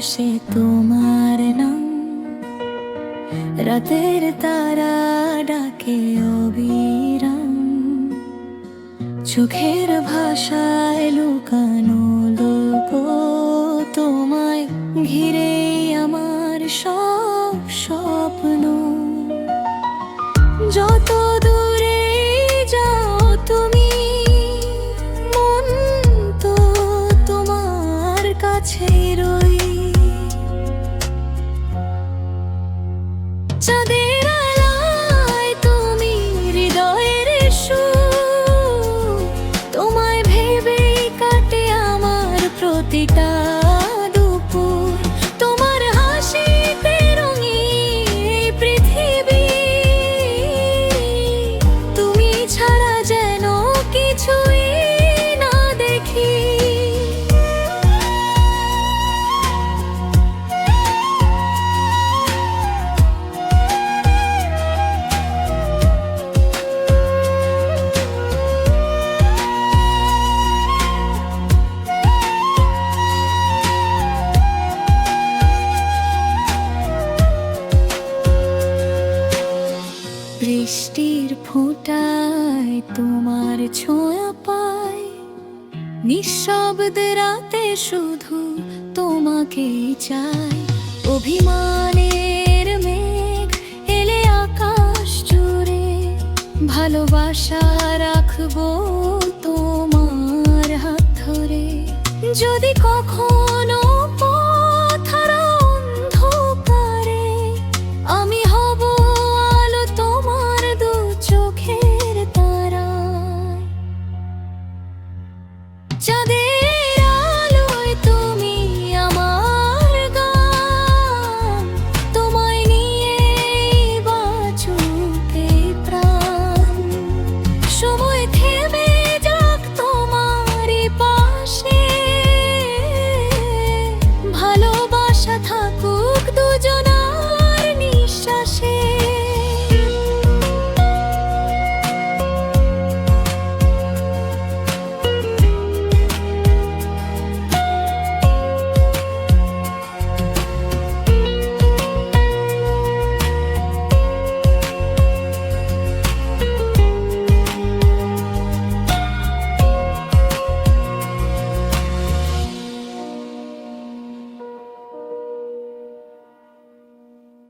আকাশে তোমার নাম, রাতের তারা ডাকে অবিরাম। চোখের ভাষায় লুকানো লোক তোমায় ঘিরে আমার সব স্বপ্ন। যত দূরে যাও তুমি, মন তো তোমার কাছেই রই। চাঁদের আলোয় তুমি হৃদয়ের সুর, তোমায় ভেবেই কাটে আমার প্রতিটা দুপুর। তোমার হাসিতে রঙিন পৃথিবী, তুমি ছাড়া যেন কিছুই না দেখি। বৃষ্টির ফোঁটায় তোমার ছোঁয়া পাই, নিঃশব্দে রাতে শুধু তোমাকেই চাই। অভিমানের মেঘ এলে আকাশ জুড়ে, ভালোবাসা রাখবো তোমার হাত ধরে। যদি কখন